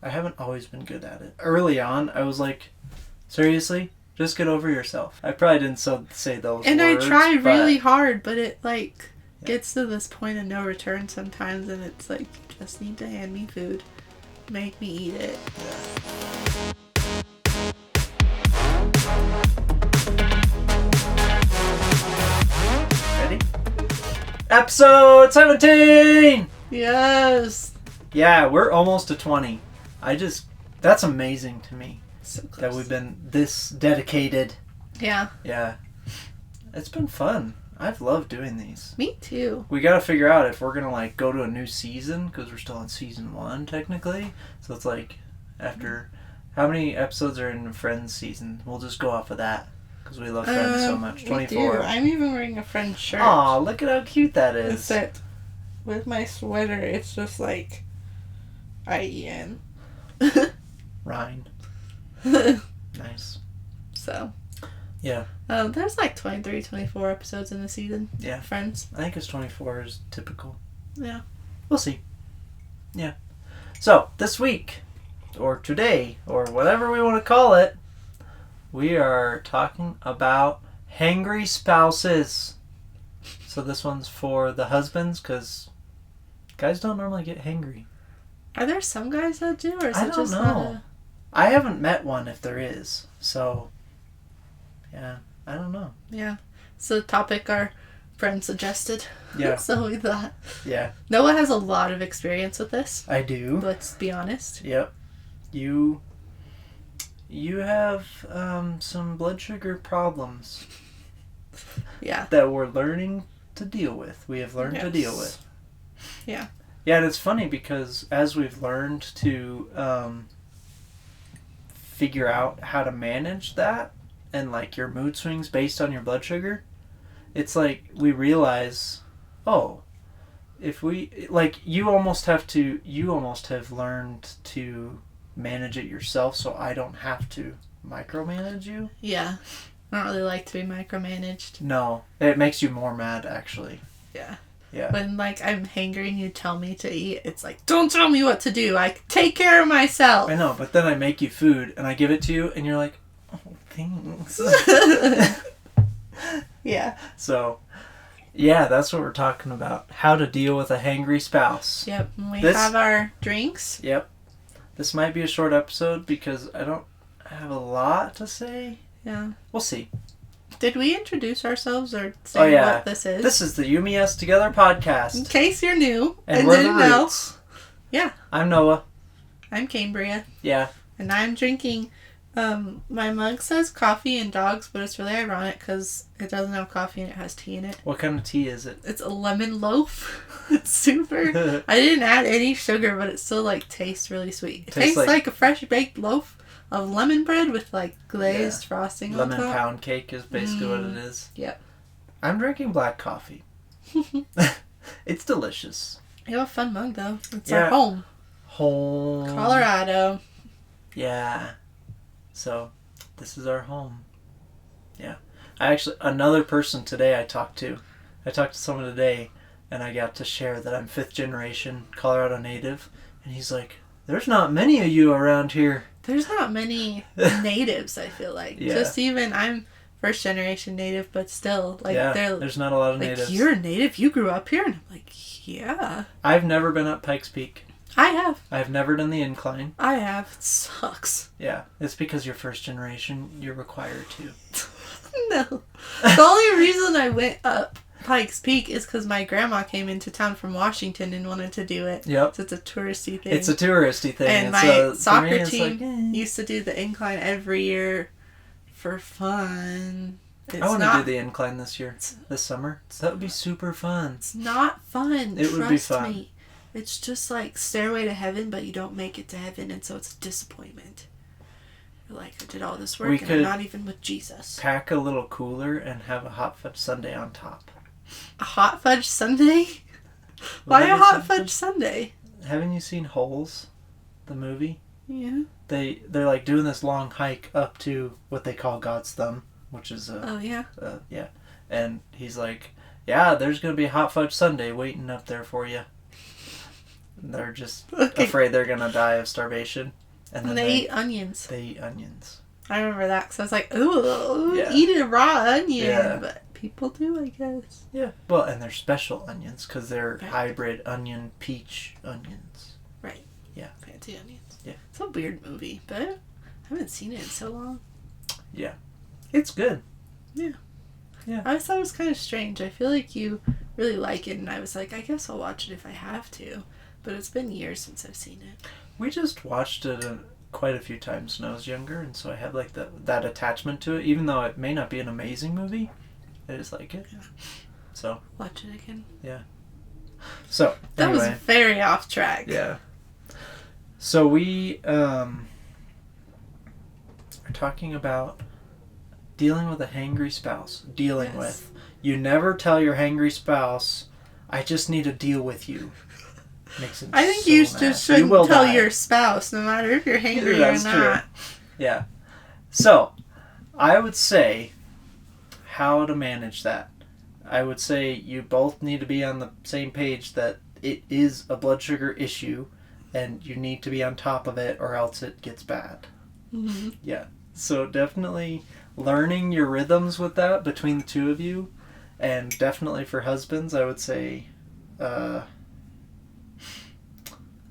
I haven't always been good at it. Early on, I was like, seriously? Just get over yourself. I probably didn't say those and words. And I try really hard, but it, like, gets to this point of no return sometimes, and it's like, you just need to hand me food. Make me eat it. Yeah. Ready? Episode 17! Yes! Yeah, we're almost to 20. That's amazing to me. So close. That we've been this dedicated. Yeah. Yeah. It's been fun. I've loved doing these. Me too. We gotta figure out if we're gonna, like, go to a new season, because we're still in season 1, technically. So it's like, after... How many episodes are in Friends season? We'll just go off of that, because we love Friends so much. 24. We do. I'm even wearing a Friends shirt. Aw, look at how cute that is. Except, with my sweater, it's just like... I-E-N. Rhine. Nice. So... Yeah. There's like 23, 24 episodes in the season. Yeah. Friends. I think it's 24 is typical. Yeah. We'll see. Yeah. So, this week, or today, or whatever we want to call it, we are talking about hangry spouses. So this one's for the husbands, because guys don't normally get hangry. Are there some guys that do, or is I it don't just know. I haven't met one if there is. So... Yeah, I don't know. Yeah. It's a topic our friend suggested. Yeah. So we thought. Yeah. Noah has a lot of experience with this. I do. Let's be honest. Yep. You have some blood sugar problems. Yeah. That we're learning to deal with. We have learned to deal with. Yeah. Yeah, and it's funny because as we've learned to figure out how to manage that, and like your mood swings based on your blood sugar, it's like we realize, oh, if we, like, you almost have learned to manage it yourself, so I don't have to micromanage you. Yeah. I don't really like to be micromanaged. No. It makes you more mad, actually. Yeah. Yeah. When, like, I'm hangry and you tell me to eat, it's like, don't tell me what to do. I can take care of myself. I know, but then I make you food and I give it to you and you're like, oh, thanks. Yeah. So, yeah, that's what we're talking about. How to deal with a hangry spouse. Yep. And we have our drinks. Yep. This might be a short episode because I don't have a lot to say. Yeah. We'll see. Did we introduce ourselves or say what this is? This is the You Me Us Together podcast. In case you're new and we're didn't the Roots. know. Yeah. I'm Noah. I'm Cambria. Yeah. And I'm drinking, my mug says coffee and dogs, but it's really ironic because it doesn't have coffee and it has tea in it. What kind of tea is it? It's a lemon loaf. It's super. I didn't add any sugar, but it still, like, tastes really sweet. It tastes like a fresh baked loaf of lemon bread with, like, glazed frosting on top. Lemon pound cake is basically what it is. Yep. I'm drinking black coffee. It's delicious. You have a fun mug, though. It's our home. Colorado. Yeah. So, this is our home. Yeah. Another person today I talked to someone today, and I got to share that I'm 5th generation Colorado native, and he's like, there's not many of you around here. There's not many natives, I feel like. Yeah. Just even, I'm 1st generation native, but still, like, there's not a lot of like, natives. You're a native? You grew up here? And I'm like, yeah. I've never been up Pikes Peak. I have. I've never done the incline. I have. It sucks. Yeah. It's because you're 1st generation. You're required to. No. The only reason I went up Pikes Peak is because my grandma came into town from Washington and wanted to do it. Yep. So it's a touristy thing. It's a touristy thing. And my soccer team used to do the incline every year for fun. I want to do the incline this summer. That would be super fun. It's not fun. It would be fun. Me. It's just like Stairway to Heaven, but you don't make it to heaven, and so it's a disappointment. You're like, I did all this work, and I'm not even with Jesus. Pack a little cooler and have a hot fudge sundae on top. A hot fudge sundae? Why a hot fudge sundae? Haven't you seen Holes, the movie? Yeah. They're like doing this long hike up to what they call God's Thumb, which is yeah. Yeah. And he's like, yeah, there's gonna be a hot fudge sundae waiting up there for you. They're just afraid they're going to die of starvation. And then they eat onions. They eat onions. I remember that because I was like, ooh, eat a raw onion. Yeah. But people do, I guess. Yeah. Well, and they're special onions because they're hybrid onion, peach onions. Right. Yeah. Fancy onions. Yeah. It's a weird movie, but I haven't seen it in so long. Yeah. It's good. Yeah. Yeah. I always thought it was kind of strange. I feel like you really like it, and I was like, I guess I'll watch it if I have to. But it's been years since I've seen it. We just watched it quite a few times when I was younger, and so I have like that attachment to it. Even though it may not be an amazing movie, I just like it. Yeah. So watch it again. Yeah. So that anyway, was very off track. Yeah. So we are talking about dealing with a hangry spouse. Dealing with. You never tell your hangry spouse, "I just need to deal with you." Makes him I think so you mad. just shouldn't tell your spouse, no matter if you're hangry or not. True. Yeah. So, I would say how to manage that. I would say you both need to be on the same page that it is a blood sugar issue and you need to be on top of it or else it gets bad. Mm-hmm. Yeah. So definitely learning your rhythms with that between the two of you, and definitely for husbands, I would say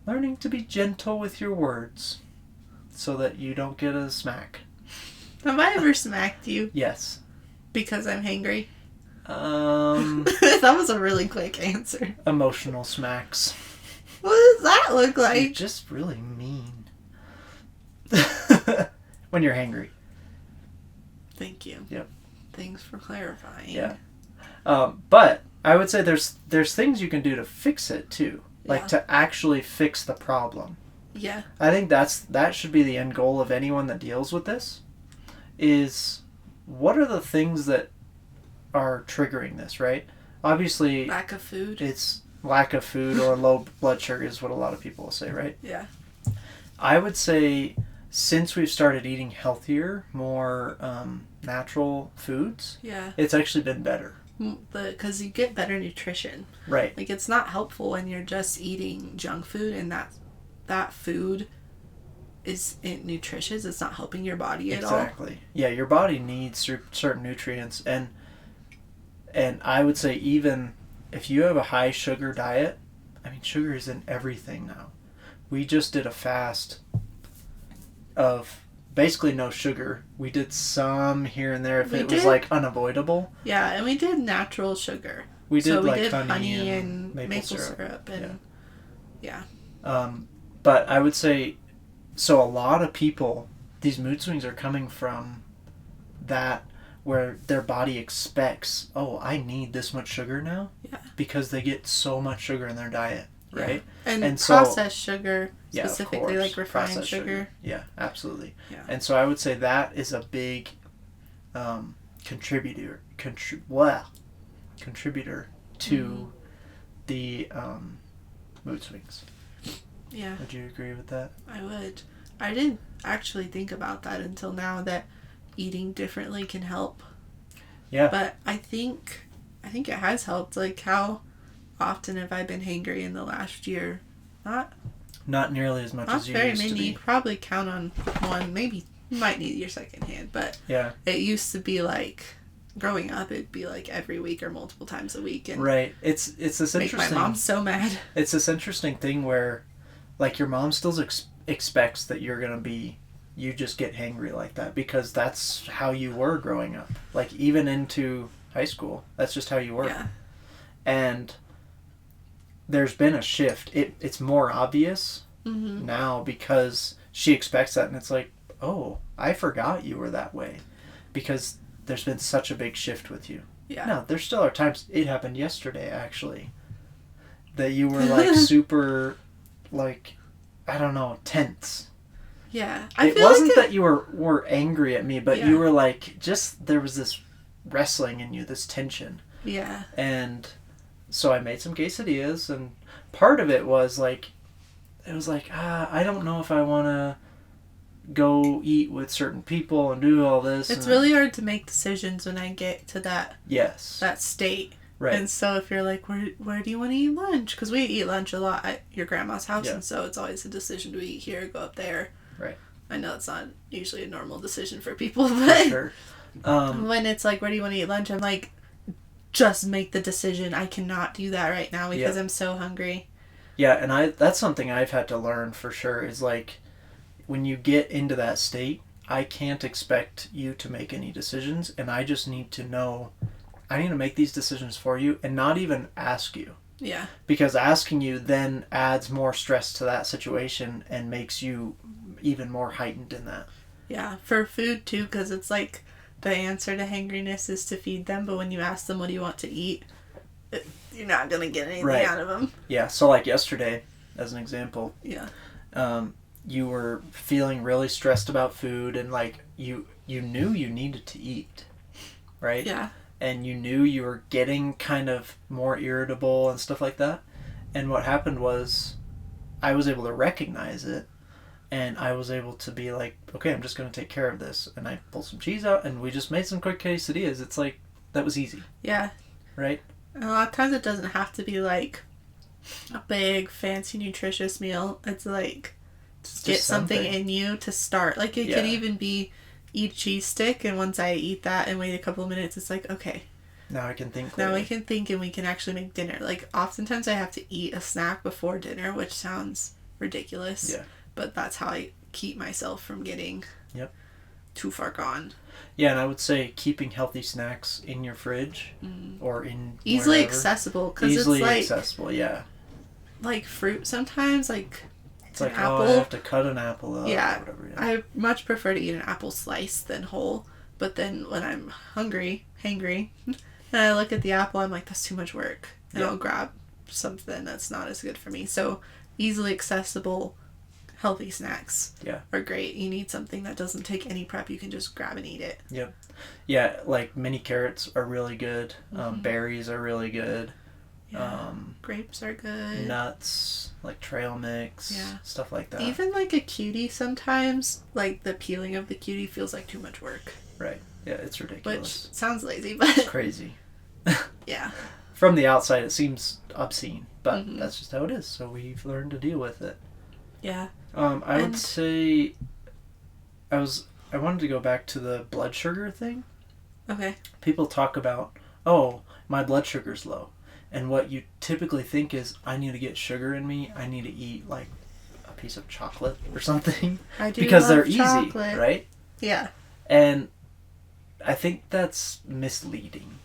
learning to be gentle with your words so that you don't get a smack. Have I ever smacked you? Yes. Because I'm hangry? That was a really quick answer. Emotional smacks. What does that look like? You're just really mean. When you're hangry. Thank you. Yep. Thanks for clarifying. Yeah. But I would say there's things you can do to fix it too. Like to actually fix the problem. Yeah. I think that should be the end goal of anyone that deals with this. Is what are the things that are triggering this, right? Obviously, lack of food. It's lack of food or low blood sugar is what a lot of people will say, right? Yeah. I would say since we've started eating healthier, more natural foods, it's actually been better. Because you get better nutrition. Right. Like, it's not helpful when you're just eating junk food and that food is nutritious. It's not helping your body at all. Exactly. Yeah, your body needs certain nutrients. And I would say even if you have a high sugar diet, I mean, sugar is in everything now. We just did a fast of basically no sugar. We did some here and there if it was like unavoidable. Yeah, and we did natural sugar. We did we like did honey and maple syrup and yeah. But I would say, so a lot of people, these mood swings are coming from that where their body expects, oh, I need this much sugar now. Yeah. Because they get so much sugar in their diet, right? Yeah. And processed sugar, specifically, yeah, like refined sugar. Yeah, absolutely. Yeah. And so I would say that is a big contributor to the mood swings. Yeah. Would you agree with that? I would. I didn't actually think about that until now, that eating differently can help. Yeah. But I think it has helped. Like, how often have I been hangry in the last year? Not nearly as much as you very used many. to be. You probably count on one. Maybe you might need your second hand, but yeah, it used to be like, growing up, it'd be like every week or multiple times a week. And right. It's this interesting. Make my mom so mad. It's this interesting thing where, like, your mom still expects that you're gonna be. You just get hangry like that because that's how you were growing up. Like, even into high school, that's just how you were. Yeah. And there's been a shift. It's more obvious mm-hmm. now because she expects that, and it's like, oh, I forgot you were that way, because there's been such a big shift with you. Yeah. No, there still are times. It happened yesterday, actually, that you were like super, like, I don't know, tense. Yeah. It wasn't that you were angry at me, but you were like, just, there was this wrestling in you, this tension. Yeah. And so I made some quesadillas, and part of it was like, I don't know if I want to go eat with certain people and do all this. It's really hard to make decisions when I get to that that state. Right. And so if you're like, where do you want to eat lunch? Because we eat lunch a lot at your grandma's house, Yeah. and so it's always a decision to eat here or go up there. Right. I know it's not usually a normal decision for people, but for sure. When it's like, where do you want to eat lunch? I'm like, just make the decision. I cannot do that right now because I'm so hungry. Yeah, and that's something I've had to learn for sure is like when you get into that state, I can't expect you to make any decisions, and I just need to know I need to make these decisions for you and not even ask you. Yeah. Because asking you then adds more stress to that situation and makes you even more heightened in that. Yeah, for food too, because it's like the answer to hangriness is to feed them, but when you ask them what do you want to eat, you're not going to get anything out of them. Yeah, so like yesterday, as an example, yeah, you were feeling really stressed about food and like you knew you needed to eat, right? Yeah. And you knew you were getting kind of more irritable and stuff like that. And what happened was I was able to recognize it. And I was able to be like, okay, I'm just going to take care of this. And I pulled some cheese out and we just made some quick quesadillas. It's like, that was easy. Yeah. Right? And a lot of times it doesn't have to be like a big, fancy, nutritious meal. It's like, just get something in you to start. Like, it could even be eat a cheese stick. And once I eat that and wait a couple of minutes, it's like, okay. Now I can think clearly. Now we can think and we can actually make dinner. Like, oftentimes I have to eat a snack before dinner, which sounds ridiculous. Yeah. But that's how I keep myself from getting too far gone. Yeah, and I would say keeping healthy snacks in your fridge or in easily wherever. Accessible. Cause easily it's like, accessible, yeah. Like fruit sometimes, like it's like, apple. Oh, I have to cut an apple up yeah, or whatever. Yeah. I much prefer to eat an apple slice than whole. But then when I'm hangry, and I look at the apple, I'm like, that's too much work. And I'll grab something that's not as good for me. So easily accessible healthy snacks are great. You need something that doesn't take any prep. You can just grab and eat it. Yep. Yeah, like mini carrots are really good. Berries are really good. Yeah. Grapes are good. Nuts, like trail mix, stuff like that. Even like a cutie sometimes, like the peeling of the cutie feels like too much work. Right. Yeah, it's ridiculous. Which sounds lazy, but... It's crazy. Yeah. From the outside, it seems obscene, but that's just how it is. So we've learned to deal with it. Yeah. I would say I wanted to go back to the blood sugar thing. Okay. People talk about, oh, my blood sugar's low. And what you typically think is, I need to get sugar in me. I need to eat like a piece of chocolate or something. I do because they're chocolate. Easy, right? Yeah. And I think that's misleading.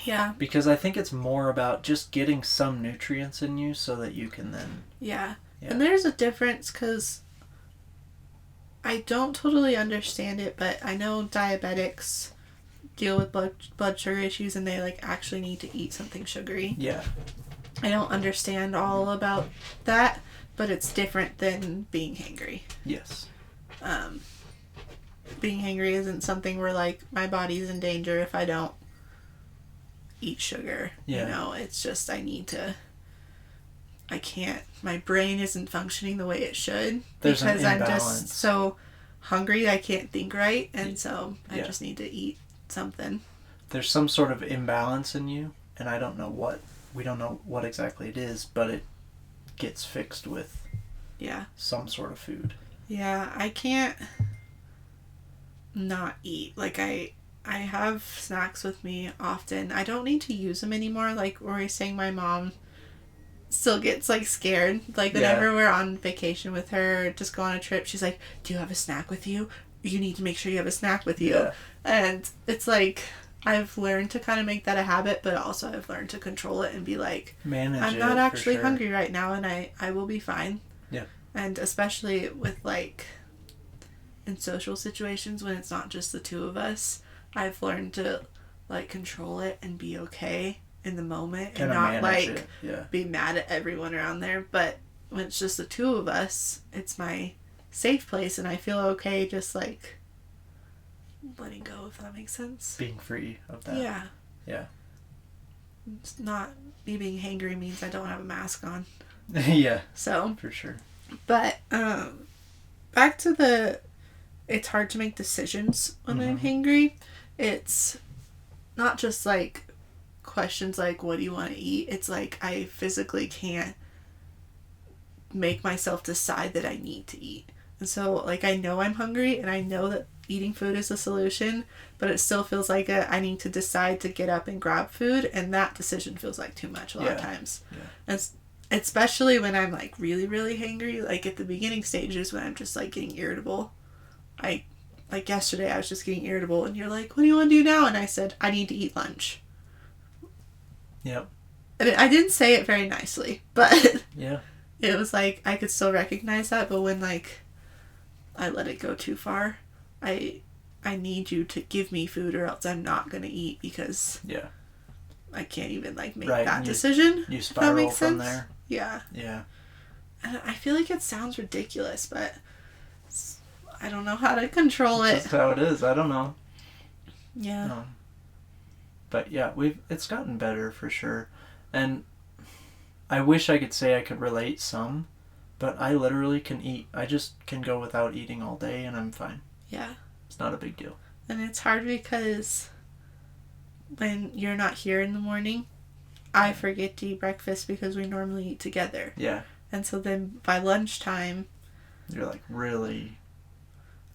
Yeah. Because I think it's more about just getting some nutrients in you so that you can then... Yeah. And there's a difference because I don't totally understand it, but I know diabetics deal with blood sugar issues and they like actually need to eat something sugary. Yeah. I don't understand all about that, but it's different than being hangry. Yes. Being hangry isn't something where like my body's in danger if I don't eat sugar. Yeah. You know, it's just I can't. My brain isn't functioning the way it should There's because an I'm imbalance. just so hungry I can't think right, and so I just need to eat something. There's some sort of imbalance in you, and I don't know what. We don't know what exactly it is, but it gets fixed with some sort of food. Yeah, I can't not eat. Like I have snacks with me often. I don't need to use them anymore. Like we were saying, my mom still gets like scared. Like whenever we're on vacation with her, just go on a trip, she's like, do you have a snack with you? You need to make sure you have a snack with you. Yeah. And it's like, I've learned to kind of make that a habit, but also I've learned to control it and be like, I'm not actually hungry right now and I will be fine. Yeah. And especially with like in social situations when it's not just the two of us, I've learned to like control it and be okay in the moment and not like be mad at everyone around there. But when it's just the two of us, it's my safe place and I feel okay just like letting go, if that makes sense. Being free of that. Yeah. Yeah. It's not me being hangry means I don't have a mask on. Yeah. So. For sure. But back to it's hard to make decisions when I'm hangry. It's not just like questions like, what do you want to eat? It's like I physically can't make myself decide that I need to eat. And so, like, I know I'm hungry and I know that eating food is a solution, but it still feels like I need to decide to get up and grab food, and that decision feels like too much a lot of times. Yeah. And especially when I'm, like, really, really hangry, like, at the beginning stages when I'm just, like, getting irritable. Like, yesterday I was just getting irritable, and you're like, what do you want to do now? And I said, I need to eat lunch. Yep. And I didn't say it very nicely, but yeah, it was like, I could still recognize that, but when, like, I let it go too far, I need you to give me food or else I'm not going to eat, because I can't even, like, make that decision. You spiral that makes from sense. there. Yeah. Yeah. And I feel like it sounds ridiculous, but I don't know how to control it. That's how it is. I don't know. Yeah. But yeah, it's gotten better for sure. And I wish I could say I could relate some, but I literally can eat. I just can go without eating all day and I'm fine. Yeah. It's not a big deal. And it's hard because when you're not here in the morning, I forget to eat breakfast because we normally eat together. Yeah. And so then by lunchtime, you're like, really?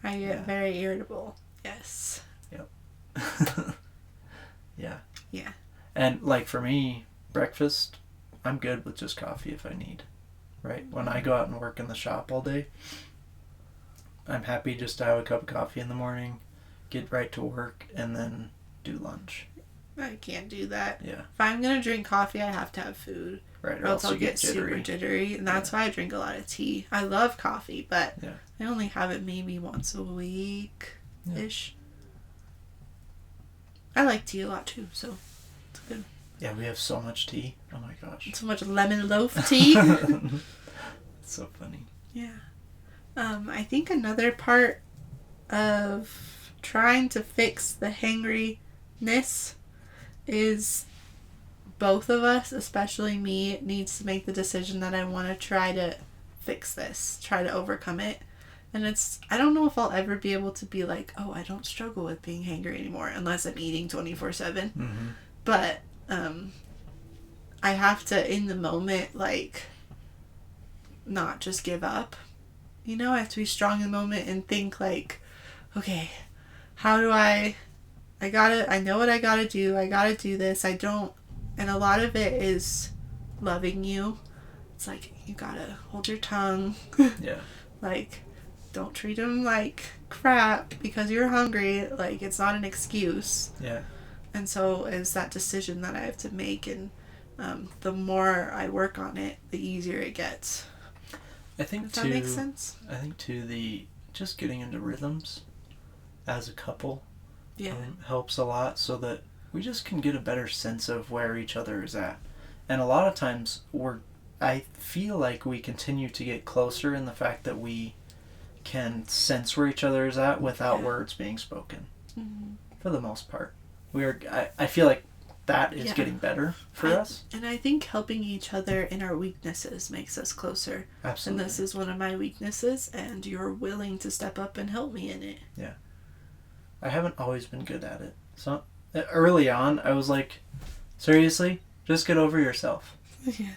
I get very irritable. Yes. Yep. Yeah. Yeah. And like for me, breakfast, I'm good with just coffee if I need. Right? When I go out and work in the shop all day, I'm happy just to have a cup of coffee in the morning, get right to work, and then do lunch. I can't do that. Yeah. If I'm going to drink coffee, I have to have food. Right. Or else I'll get super jittery. And that's why I drink a lot of tea. I love coffee, but I only have it maybe once a week-ish. I like tea a lot too, so it's good. Yeah, we have so much tea. Oh my gosh. So much lemon loaf tea. It's so funny. Yeah. I think another part of trying to fix the hangryness is both of us, especially me, needs to make the decision that I want to try to fix this, try to overcome it. And I don't know if I'll ever be able to be like, oh, I don't struggle with being hangry anymore unless I'm eating 24/7. Mm-hmm. But I have to, in the moment, like, not just give up. You know, I have to be strong in the moment and think, like, okay, how do I know what I gotta do. I gotta do this. And a lot of it is loving you. It's like, you gotta hold your tongue. Yeah. Like, don't treat him like crap because you're hungry. Like, it's not an excuse. Yeah. And so it's that decision that I have to make, and the more I work on it, the easier it gets. I think Does that make sense? I think too, just getting into rhythms as a couple helps a lot, so that we just can get a better sense of where each other is at. And a lot of times I feel like we continue to get closer in the fact that we can sense where each other is at without words being spoken. Mm-hmm. For the most part. I feel like that is getting better for us. And I think helping each other in our weaknesses makes us closer. Absolutely. And this is one of my weaknesses, and you're willing to step up and help me in it. Yeah. I haven't always been good at it. So early on, I was like, seriously? Just get over yourself. Yeah.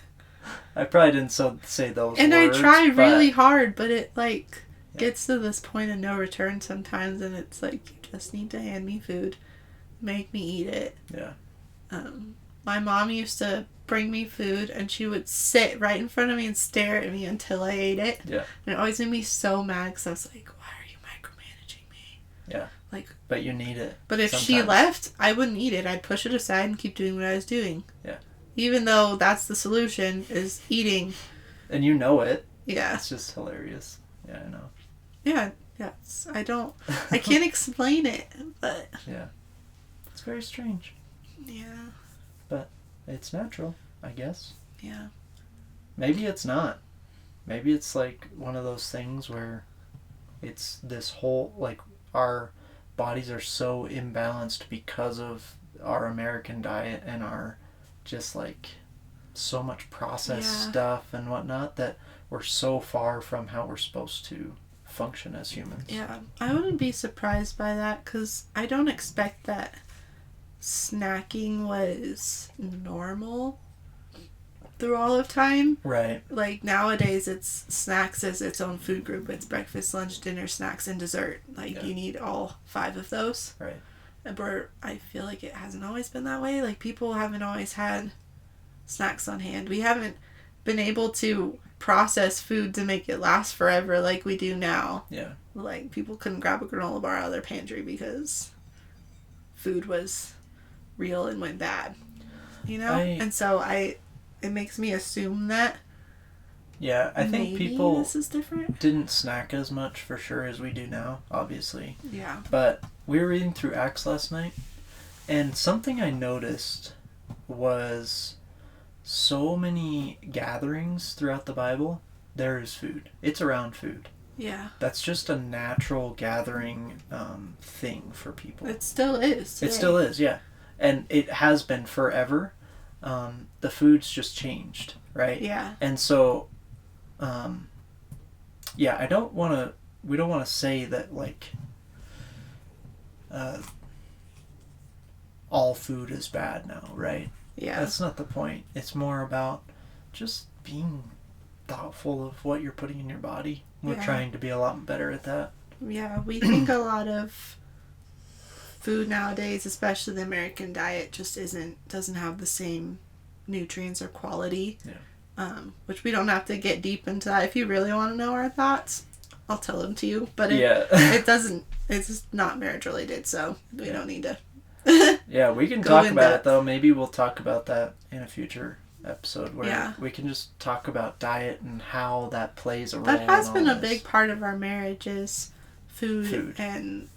I probably didn't say those and words. And I try really hard, but it, like, gets to this point of no return sometimes, and it's like, you just need to hand me food. Make me eat it. Yeah. My mom used to bring me food, and she would sit right in front of me and stare at me until I ate it. Yeah. And it always made me so mad, because I was like, why are you micromanaging me? Yeah. Like, but you need it. But if she left, I wouldn't eat it. I'd push it aside and keep doing what I was doing. Yeah. Even though that's the solution, is eating. And you know it. Yeah. It's just hilarious. Yeah, I know. Yeah. Yes. I can't explain it, but. Yeah. It's very strange. Yeah. But it's natural, I guess. Yeah. Maybe it's not. Maybe it's like one of those things where it's this whole, like, our bodies are so imbalanced because of our American diet and our just, like, so much processed stuff and whatnot, that we're so far from how we're supposed to function as humans. Yeah. I wouldn't be surprised by that, because I don't expect that snacking was normal through all of time. Right. Like nowadays it's snacks as its own food group. It's breakfast, lunch, dinner, snacks, and dessert. Like you need all 5 of those. Right. But I feel like it hasn't always been that way. Like people haven't always had snacks on hand. We haven't been able to process food to make it last forever like we do now. Yeah. Like people couldn't grab a granola bar out of their pantry because food was real and went bad. You know? And so it makes me assume that yeah, I think people this is different. Didn't snack as much for sure as we do now, obviously. Yeah. But we were reading through Acts last night, and something I noticed was so many gatherings throughout the Bible, there is food. It's around food. Yeah. That's just a natural gathering thing for people. It still is. Today. It still is, yeah. And it has been forever. The food's just changed, right? Yeah. And so, yeah, we don't want to say that, like, all food is bad now, right? Yeah. That's not the point. It's more about just being thoughtful of what you're putting in your body. We're trying to be a lot better at that. Yeah, we think a lot of food nowadays, especially the American diet, just doesn't have the same nutrients or quality. Yeah. Which we don't have to get deep into that. If you really want to know our thoughts, I'll tell them to you. But it doesn't. It's just not marriage related, so we don't need to. Yeah, we can talk about it though. Maybe we'll talk about that in a future episode where we can just talk about diet and how that plays a role. That has been a big part of our marriage is food. And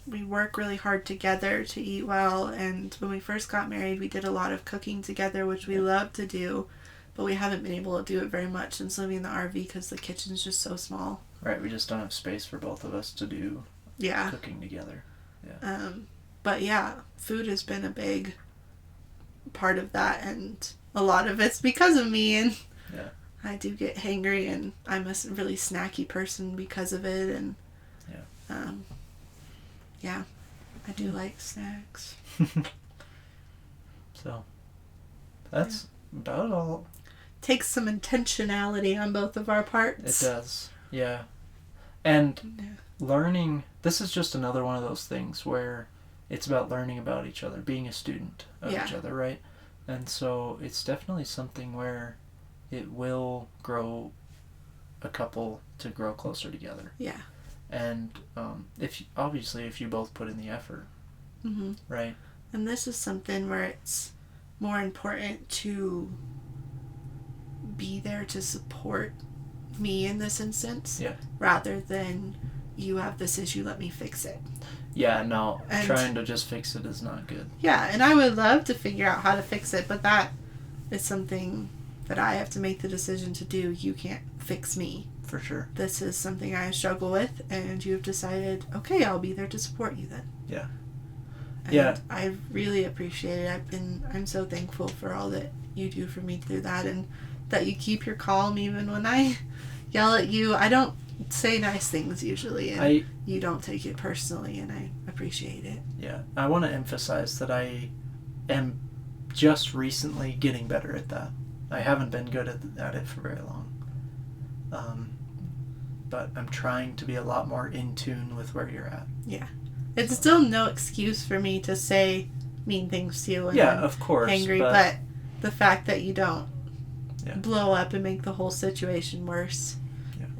we work really hard together to eat well. And when we first got married, we did a lot of cooking together, which we love to do, but we haven't been able to do it very much since living in the RV because the kitchen's just so small. Right, we just don't have space for both of us to do cooking together. Yeah. But yeah, food has been a big part of that, and a lot of it's because of me, and I do get hangry, and I'm a really snacky person because of it, and I do like snacks. So that's about all. Takes some intentionality on both of our parts. It does, yeah. And learning, this is just another one of those things where it's about learning about each other, being a student of each other, right? And so it's definitely something where it will grow a couple to grow closer together. Yeah. And if you both put in the effort, right? And this is something where it's more important to be there to support me in this instance, rather than you have this issue, let me fix it. Yeah, no, trying to just fix it is not good. Yeah, and I would love to figure out how to fix it, but that is something that I have to make the decision to do. You can't fix me. For sure. This is something I struggle with, and you have decided, okay, I'll be there to support you then. Yeah. And I really appreciate it. I'm so thankful for all that you do for me through that, and that you keep your calm even when I yell at you. I don't say nice things usually, and you don't take it personally, and I appreciate it. Yeah, I want to emphasize that I am just recently getting better at that. I haven't been good at it for very long. But I'm trying to be a lot more in tune with where you're at. Yeah. It's still no excuse for me to say mean things to you and of course, angry, but the fact that you don't blow up and make the whole situation worse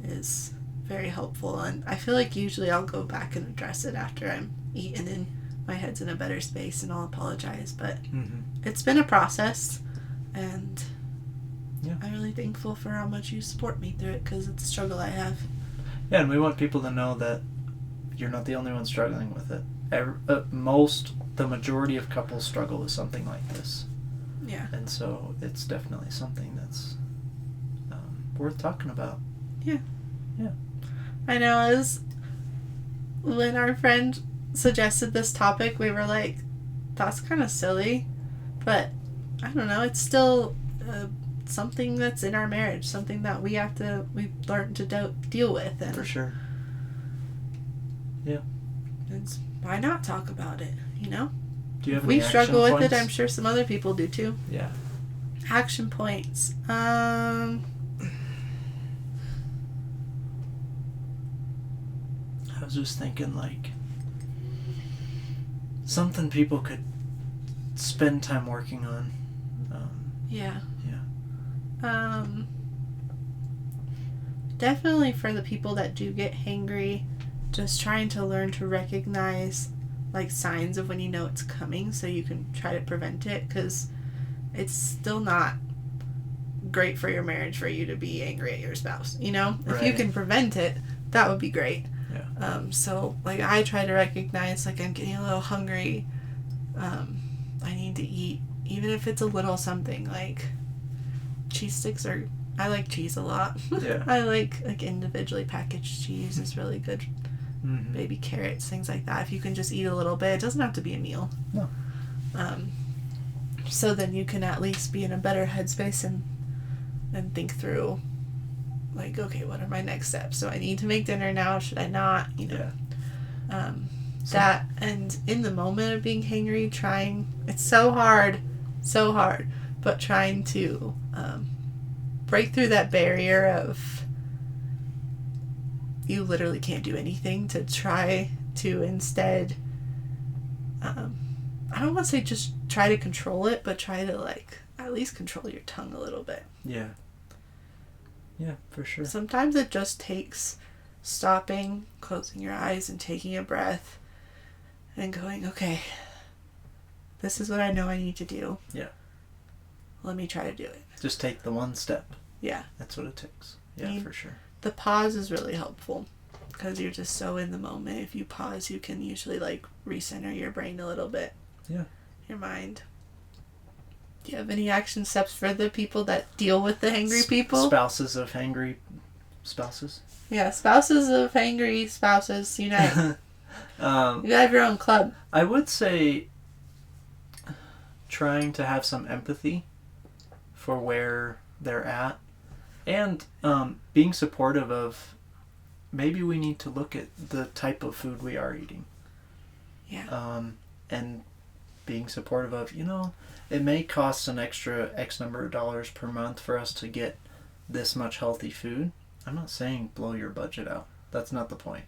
is very helpful. And I feel like usually I'll go back and address it after I'm eaten and my head's in a better space, and I'll apologize. But it's been a process, and I'm really thankful for how much you support me through it, because it's a struggle I have. Yeah, and we want people to know that you're not the only one struggling with it. The majority of couples struggle with something like this. Yeah. And so it's definitely something that's worth talking about. Yeah. Yeah. I know, when our friend suggested this topic, we were like, that's kind of silly, but I don't know, it's still something that's in our marriage, something that we've learned to deal with. And for sure. Yeah. Why not talk about it, you know? Do you have we any action struggle with points? it. I'm sure some other people do too. Yeah. Action points. I was just thinking, like, something people could spend time working on. Yeah. Yeah. Definitely for the people that do get hangry, just trying to learn to recognize, like, signs of when you know it's coming so you can try to prevent it, because it's still not great for your marriage for you to be angry at your spouse, you know? If you can prevent it, that would be great. Yeah. So, like, I try to recognize, like, I'm getting a little hungry. I need to eat, even if it's a little something, like cheese sticks are... I like cheese a lot. Yeah. I like individually packaged cheese is really good. Mm-hmm. Baby carrots, things like that. If you can just eat a little bit, it doesn't have to be a meal. No. So then you can at least be in a better headspace and think through, like, okay, what are my next steps? So I need to make dinner now. Should I not? You know. Yeah. That, and in the moment of being hangry, trying... It's so hard, but trying to break through that barrier of you literally can't do anything, to try to instead, I don't want to say just try to control it, but try to, like, at least control your tongue a little bit. Yeah. Yeah, for sure. Sometimes it just takes stopping, closing your eyes, and taking a breath and going, okay, this is what I know I need to do. Yeah. Let me try to do it. Just take the one step. Yeah. That's what it takes. Yeah, for sure. The pause is really helpful because you're just so in the moment. If you pause, you can usually, like, recenter your brain a little bit. Yeah. Your mind. Do you have any action steps for the people that deal with the hangry people? Spouses of hangry spouses? Yeah, spouses of hangry spouses unite. You have your own club. I would say trying to have some empathy for where they're at, and being supportive of, maybe we need to look at the type of food we are eating. Yeah. And being supportive of, it may cost an extra X number of dollars per month for us to get this much healthy food. I'm not saying blow your budget out. That's not the point.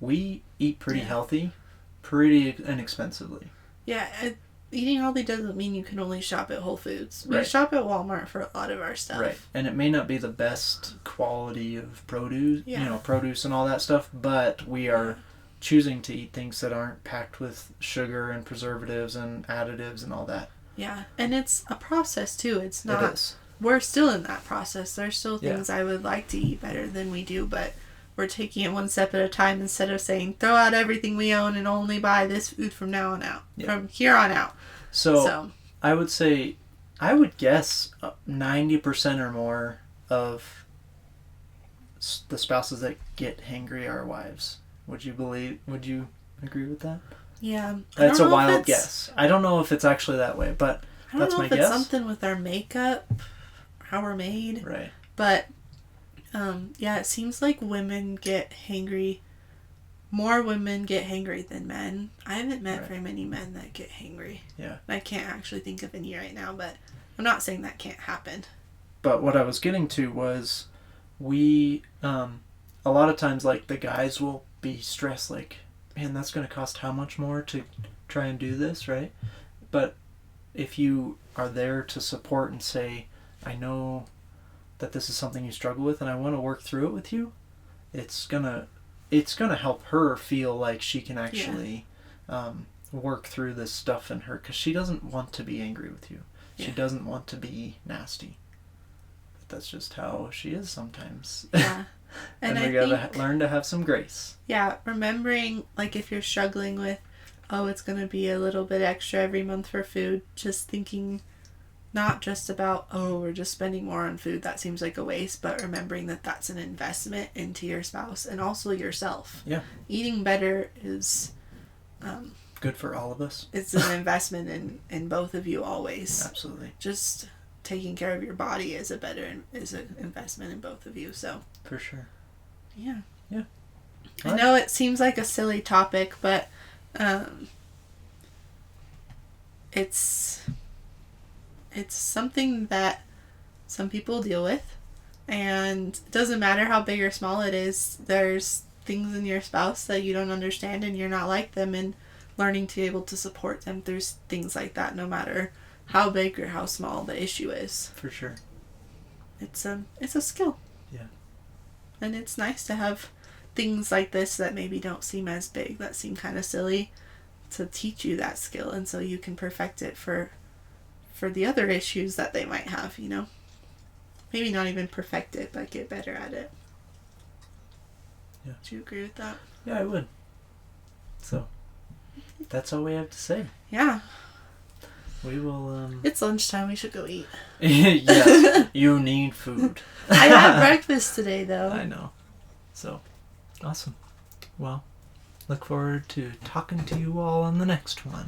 We eat pretty healthy, pretty inexpensively. Yeah, eating healthy doesn't mean you can only shop at Whole Foods. We shop at Walmart for a lot of our stuff. Right. And it may not be the best quality of produce, produce and all that stuff, but we are choosing to eat things that aren't packed with sugar and preservatives and additives and all that. Yeah, and it's a process too. It's not... It is. We're still in that process. There's still things I would like to eat better than we do, but we're taking it one step at a time instead of saying, throw out everything we own and only buy this food from now on out. Yeah. From here on out. So I would say, I would guess 90% or more of the spouses that get hangry are wives. Would you agree with that? Yeah. That's a wild guess. I don't know if it's actually that way, but that's my guess. I don't know if it's something with our makeup, how we're made. Right. But, it seems like women get hangry. More women get hangry than men. I haven't met very many men that get hangry. Yeah. I can't actually think of any right now, but I'm not saying that can't happen. But what I was getting to was, we, a lot of times, like, the guys will be stressed, like, man, that's going to cost how much more to try and do this, right? But if you are there to support and say, I know that this is something you struggle with and I want to work through it with you, it's gonna help her feel like she can actually work through this stuff in her, because she doesn't want to be angry with you. She doesn't want to be nasty. But that's just how she is sometimes. Yeah. And we gotta learn to have some grace. Yeah, remembering, like, if you're struggling with, it's gonna be a little bit extra every month for food, just thinking not just about, we're just spending more on food, that seems like a waste, but remembering that that's an investment into your spouse and also yourself. Yeah. Eating better is good for all of us. It's an investment in both of you always. Absolutely. Just taking care of your body is an investment in both of you, so. For sure. Yeah. Yeah. I know it seems like a silly topic, but it's something that some people deal with, and it doesn't matter how big or small it is. There's things in your spouse that you don't understand and you're not like them, and learning to be able to support them through things like that, no matter how big or how small the issue is. For sure. It's a skill. Yeah. And it's nice to have things like this that maybe don't seem as big, that seem kind of silly, to teach you that skill, and so you can perfect it for the other issues that they might have, you know. Maybe not even perfect it, but get better at it. Yeah. Do you agree with that? Yeah, I would. So, that's all we have to say. Yeah. We will, It's lunchtime, we should go eat. Yes, you need food. I had breakfast today, though. I know. So, awesome. Well, look forward to talking to you all on the next one.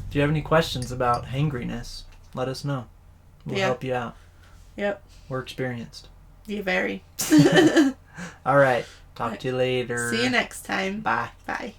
If you have any questions about hangriness, let us know. We'll help you out. Yep. We're experienced. You very. All right. Talk to you later. See you next time. Bye. Bye.